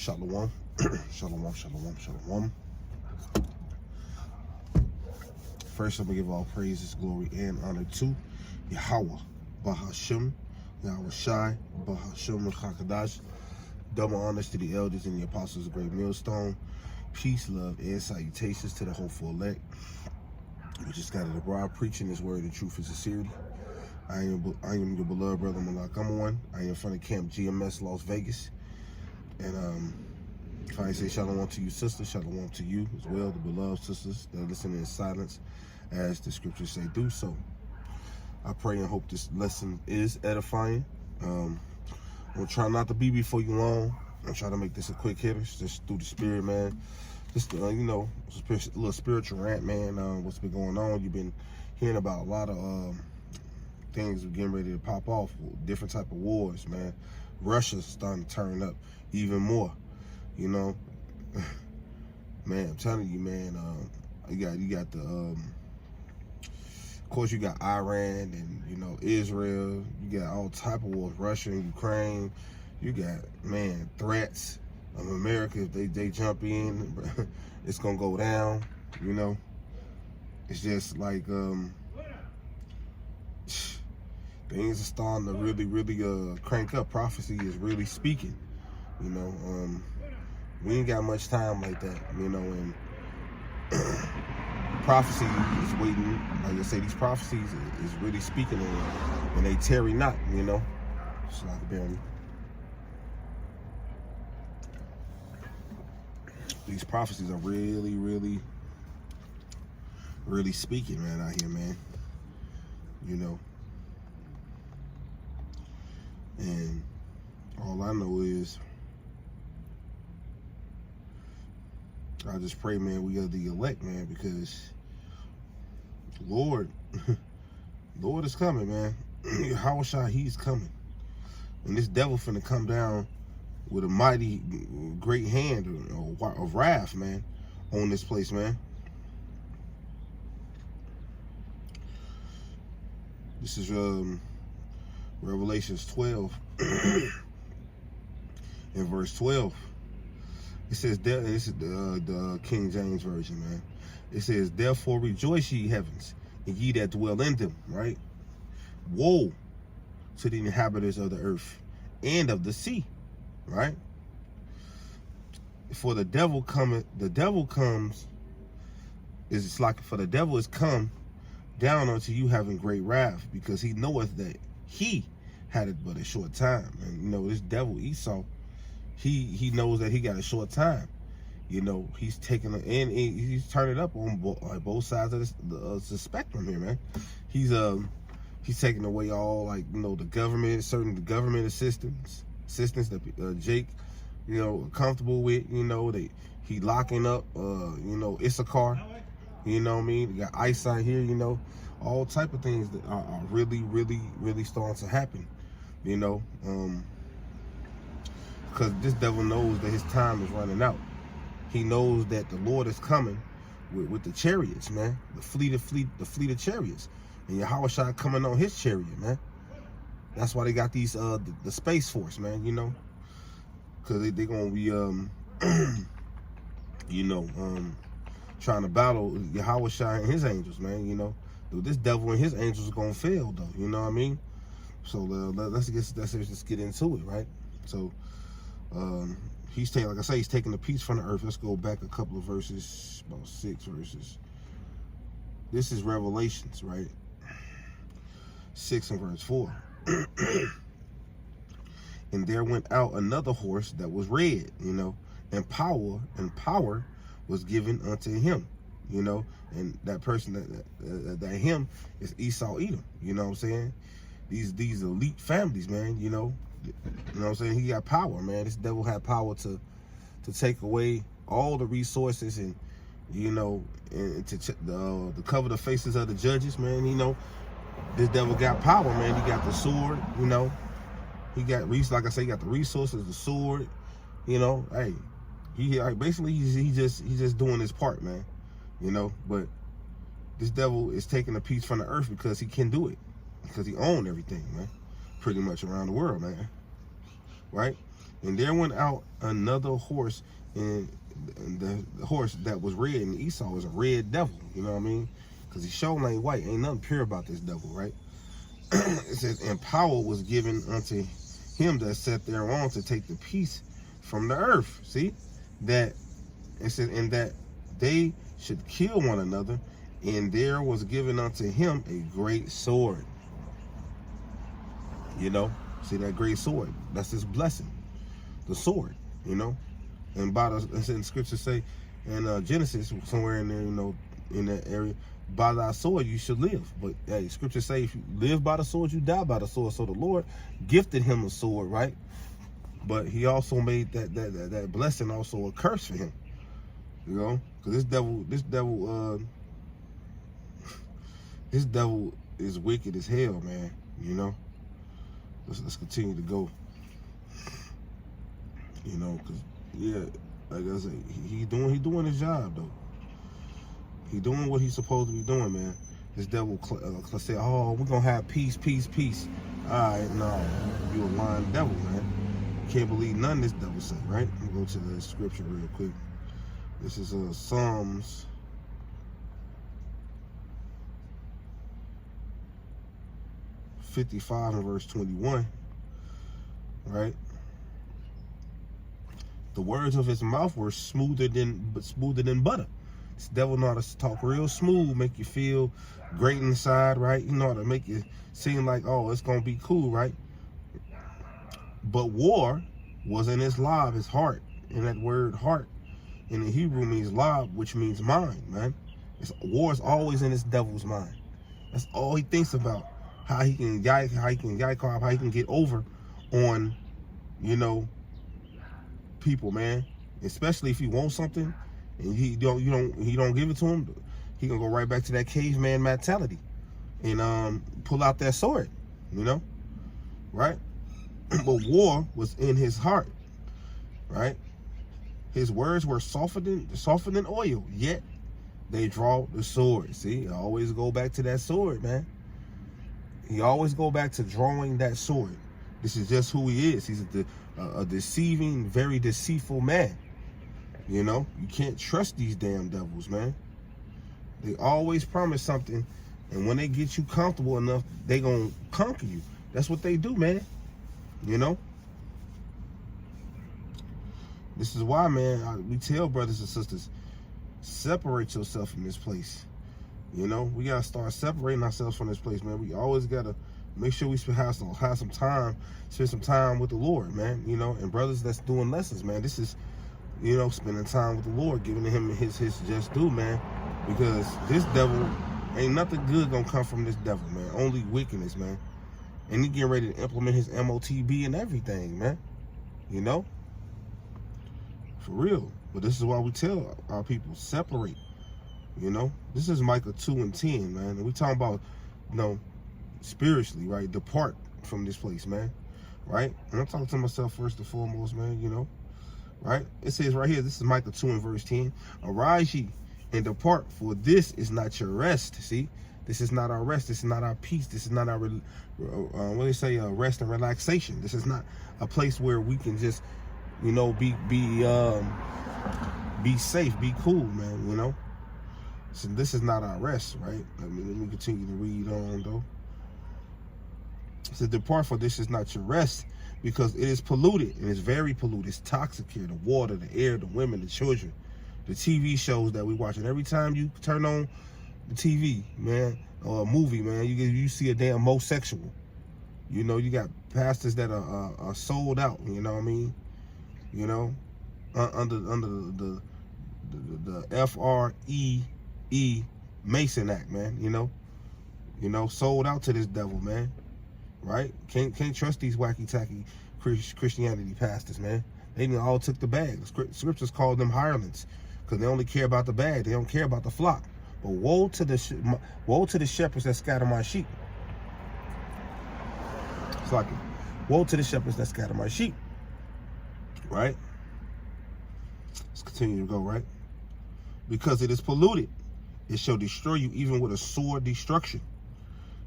Shalom. Shalom, shalom, shalom. First, I'm going to give all praises, glory, and honor to Yahweh, Bahashem, Yahweh Shai, Bahashem, Chakadash. Double honors to the elders and the apostles of Great Millstone. Peace, love, and salutations to the hopeful elect. We just got it abroad preaching this word in truth and sincerity. I am your beloved brother Malak Amawan. I am from the camp GMS Las Vegas. And if I say shalom to you, sister, shalom to you as well, the beloved sisters that are listening in silence as the scriptures say do so. I pray and hope this lesson is edifying. I'm going to try not to be before you long. I'm going to try to make this a quick hitter, just through the spirit, man. Just, a little spiritual rant, man. What's been going on? You've been hearing about a lot of things getting ready to pop off, different type of wars, man. Russia's starting to turn up even more, you know. Man, I'm telling you, man. You got the, of course, you got Iran and Israel. You got all type of wars, Russia and Ukraine. You got, man, threats of America. If they jump in, it's gonna go down. You know, it's just like things are starting to really crank up. Prophecy is really speaking. You know, we ain't got much time like that. You know, and prophecy is waiting. Like I say, these prophecies is really speaking, and they tarry not. You know, it's like barely. These prophecies are really speaking, man, out here, man. You know. And all I know is I just pray, man, we are the elect, man, because Lord is coming, man. Yahushua, he's coming. And this devil finna come down with a mighty great hand of wrath, man, on this place, man. This is Revelations 12 in verse 12. It says, this is the King James Version, man. It says, therefore rejoice ye heavens, and ye that dwell in them, right? Woe to the inhabitants of the earth and of the sea, right? For the devil comes, it's like, for the devil is come down unto you having great wrath, because he knoweth that he had it but a short time. And you know, this devil Esau, he knows that he got a short time. You know, he's taking and he's turning up on both sides of the spectrum here, man. He's taking away all, like, the government, certain government assistance that Jake, comfortable with. He locking up Issachar. You know what I mean? You got ICE out here. All type of things that are really starting to happen. Because this devil knows that his time is running out. He knows that the Lord is coming with the chariots, man. The fleet of chariots. And Yahushua coming on his chariot, man. That's why they got these the Space Force, man, because they're gonna be trying to battle Yahushua and his angels, man. This devil and his angels are gonna fail, though. You know what I mean? So let's just get into it, right? So he's taking the peace from the earth. Let's go back a couple of verses, about 6 verses. This is Revelations, right? 6 and verse 4. And there went out another horse that was red, and power was given unto him, and that person that him is Esau Edom. You know what I'm saying? These elite families, man. You know what I'm saying? He got power, man. This devil had power to take away all the resources and and to cover the faces of the judges, man. This devil got power, man. He got the sword, He got, like I say, he got the resources, the sword, Hey, basically he's just doing his part, man. But this devil is taking a piece from the earth because he can do it, because he owns everything, man. Pretty much around the world, man. Right? And there went out another horse, and the horse that was red, and Esau was a red devil, you know what I mean? Because he showed ain't white. Ain't nothing pure about this devil, right? It says, and power was given unto him that sat thereon to take the peace from the earth. See? That it said, and that they should kill one another, and there was given unto him a great sword. You know? See that great sword? That's his blessing. The sword, you know? And by the scriptures say in Genesis, somewhere in there, you know, in that area, by thy sword you should live. But hey, scriptures say if you live by the sword, you die by the sword. So the Lord gifted him a sword, right? But he also made that blessing also a curse for him. You know? Because this devil is wicked as hell, man. You know? Let's continue to go. You know, because yeah, like I said, he doing his job though. He doing what he's supposed to be doing, man. This devil say, oh, we're gonna have peace, peace, peace. All right, no, you a lying devil, man. You can't believe none this devil say, right? Let me go to the scripture real quick. This is Psalms 55 and verse 21, right? The words of his mouth were smoother than butter. This devil know how to talk real smooth, make you feel great inside, right? You know how to make it seem like, oh, it's gonna be cool, right? But war was in his lob, his heart. And that word heart in the Hebrew means lob, which means mind, man. War is always in this devil's mind. That's all he thinks about. How he can get over on, you know, people, man. Especially if he wants something and he don't give it to him, he gonna go right back to that caveman mentality and pull out that sword, you know, right? But war was in his heart, right? His words were softer than oil, yet they draw the sword. See, I always go back to that sword, man. He always go back to drawing that sword. This is just who he is. He's a deceiving, very deceitful man. You know, you can't trust these damn devils, man. They always promise something, and when they get you comfortable enough, they gonna conquer you. That's what they do, man. You know? This is why, man, we tell brothers and sisters, separate yourself from this place. You know, we gotta start separating ourselves from this place, man. We always gotta make sure we have some time, spend some time with the Lord, man. You know, and brothers that's doing lessons, man. This is, you know, spending time with the Lord, giving him his just due, man. Because this devil, ain't nothing good gonna come from this devil, man. Only wickedness, man. And he getting ready to implement his MOTB and everything, man. You know, for real. But this is why we tell our people, separate. You know, this is Micah 2:10, man. And we talking about, you know, spiritually, right? Depart from this place, man. Right? And I'm talking to myself first and foremost, man, you know. Right? It says right here, this is Micah 2 and verse 10. Arise ye and depart, for this is not your rest. See? This is not our rest. This is not our peace. This is not our, what do they say, rest and relaxation. This is not a place where we can just, you know, be safe, be cool, man, you know. So this is not our rest, right? I mean, let me continue to read on, though. It says, depart, for this is not your rest, because it is polluted, and it's very polluted. It's toxic here, the water, the air, the women, the children, the TV shows that we watch. And every time you turn on the TV, man, or a movie, man, you see a damn homosexual. You know, you got pastors that are sold out, you know what I mean? You know, under the FREE Mason Act, man, you know, sold out to this devil, man, right? Can't trust these wacky tacky Christianity pastors, man. They all took the bag. The scriptures call them hirelings because they only care about the bag. They don't care about the flock. But woe to the shepherds that scatter my sheep. It's like, woe to the shepherds that scatter my sheep, right? Let's continue to go, right? Because it is polluted, it shall destroy you even with a sword destruction.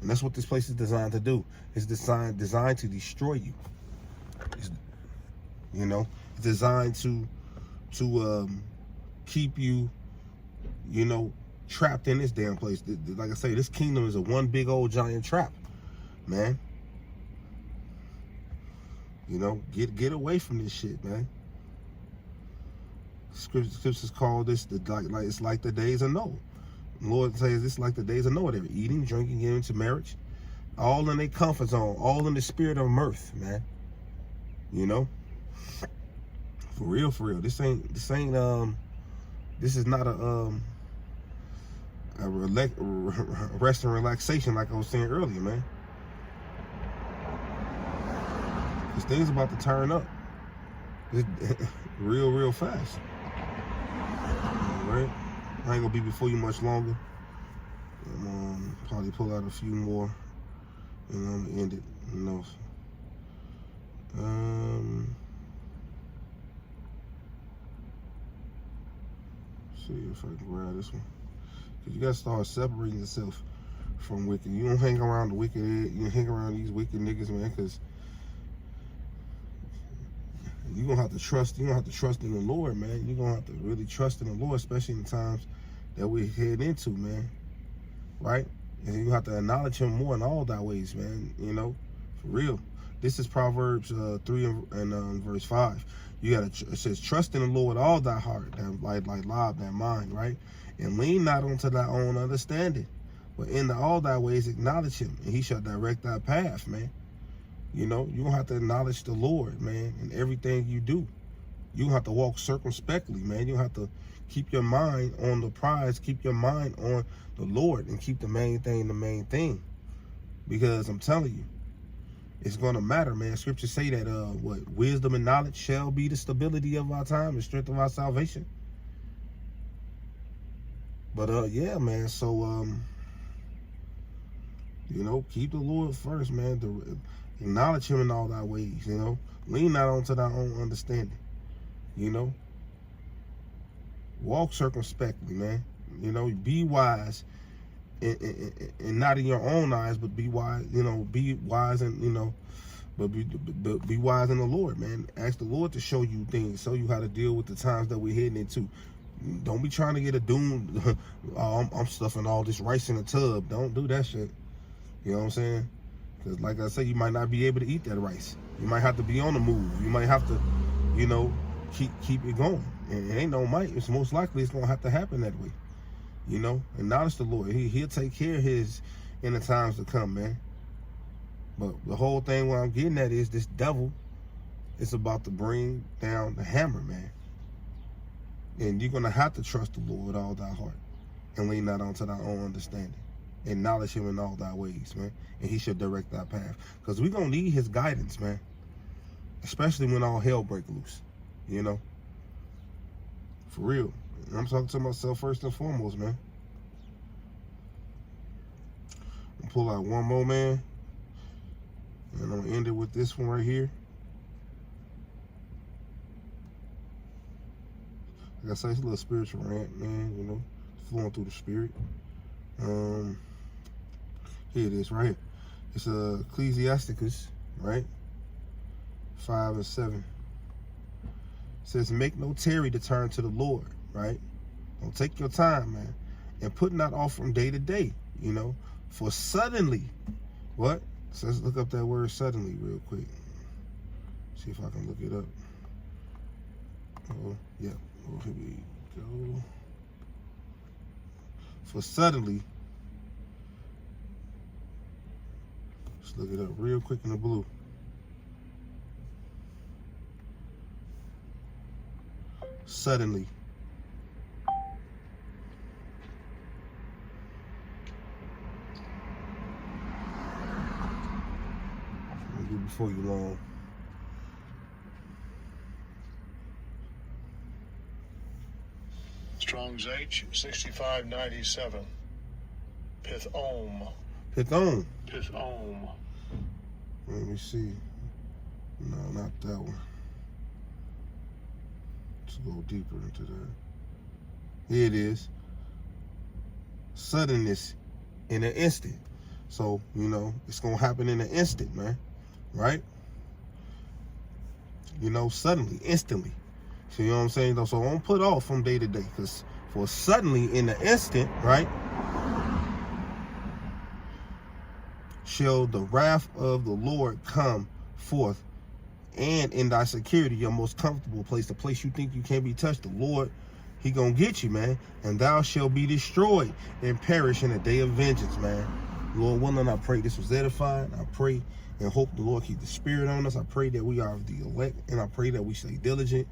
And that's what this place is designed to do. It's designed to destroy you. You know, it's designed to keep you, you know, trapped in this damn place. Like I say, this kingdom is a one big old giant trap, man. You know, get away from this shit, man. Scriptures call this like it's like the days of Noah. The Lord says it's like the days of Noah. They were eating, drinking, getting into marriage, all in their comfort zone, all in the spirit of mirth, man. You know, for real, for real. This is not a rest and relaxation like I was saying earlier, man. This thing's about to turn up real fast. All right, I ain't gonna be before you much longer. Probably pull out a few more, and I'm gonna end it. You know. See if I can grab this one. Cause you gotta start separating yourself from wicked. You don't hang around the wicked. You hang around these wicked niggas, man. Cause you're gonna have to trust. You're gonna have to trust in the Lord, man. You're gonna have to really trust in the Lord, especially in the times that we're heading into, man. Right? And you have to acknowledge Him more in all thy ways, man. You know, for real. This is Proverbs 3 and verse 5. You gotta. It says, "Trust in the Lord all thy heart, that like lob, that mind, right? And lean not onto thy own understanding, but in all thy ways acknowledge Him, and He shall direct thy path, man." You know, you don't have to acknowledge the Lord, man, in everything you do. You don't have to walk circumspectly, man. You don't have to keep your mind on the prize, keep your mind on the Lord, and keep the main thing. Because I'm telling you, it's going to matter, man. Scriptures say that wisdom and knowledge shall be the stability of our time and strength of our salvation. But yeah, man, so you know, keep the Lord first, man. Acknowledge Him in all thy ways, you know. Lean not onto thy own understanding, you know. Walk circumspectly, man. You know, be wise, and not in your own eyes, but be wise. You know, be wise, and you know, but be wise in the Lord, man. Ask the Lord to show you things, show you how to deal with the times that we're heading into. Don't be trying to get a doom. I'm stuffing all this rice in a tub. Don't do that shit. You know what I'm saying? Because like I said, you might not be able to eat that rice. You might have to be on the move. You might have to, you know, keep it going. And it ain't no might. It's most likely it's going to have to happen that way. You know? Acknowledge the Lord. He'll take care of His in the times to come, man. But the whole thing what I'm getting at is this devil is about to bring down the hammer, man. And you're going to have to trust the Lord with all thy heart and lean not onto thy own understanding. Acknowledge Him in all thy ways, man, and He shall direct thy path. Because we're going to need His guidance, man, especially when all hell break loose, you know, for real. And I'm talking to myself first and foremost, man. I'll pull out one more, man, and I'm going to end it with this one right here. Like I say, it's a little spiritual rant, man, you know, flowing through the spirit. Here it is, right here. It's Ecclesiasticus, right? 5 and 7. It says, "Make no tarry to turn to the Lord," right? Don't take your time, man, and put not off from day to day, you know, for suddenly, what? So let's look up that word suddenly real quick. See if I can look it up. Oh, yeah. Oh, here we go. For suddenly, let's look it up real quick in the blue. Suddenly. I'll do before you long. Strong's H 6597. Pithom. Pithom. Pithom. Let me see. No, not that one. Let's go deeper into that. Here it is. Suddenness in an instant. So, you know, it's going to happen in an instant, man. Right? you know, suddenly, instantly. So, you know what I'm saying? Though, so don't put off from day to day, because for suddenly, in the instant, right, shall the wrath of the Lord come forth, and in thy security, your most comfortable place, the place you think you can't be touched, the Lord, he gonna get you, man. And thou shalt be destroyed and perish in the day of vengeance, man. Lord willing, I pray this was edifying. I pray and hope the Lord keep the spirit on us. I pray that we are the elect, and I pray that we stay diligent,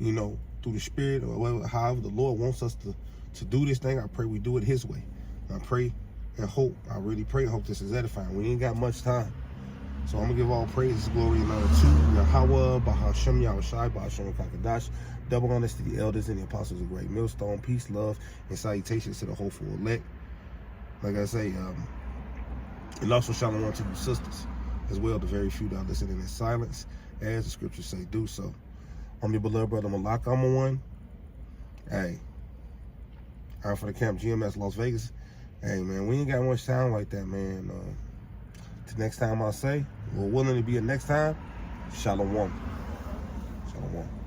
you know, through the spirit, or whatever, however the Lord wants us to do this thing. I pray we do it his way. And I pray and hope, I really pray and hope this is edifying. We ain't got much time. So I'm going to give all praise, glory, and honor to Yahweh, Bahashem, Yahushai, Bahashem, Kakadash. Double honors to the elders and the apostles of Great Millstone. Peace, love, and salutations to the hopeful elect. Like I say, and also shalom to you sisters as well, the very few that are listening in silence, as the scriptures say, do so. I'm your beloved brother Malak One. Hey, out for the camp, GMS Las Vegas. Hey, man, we ain't got much time like that, man. Till next time I say, we're willing to be a next time. Shalom. Shalom.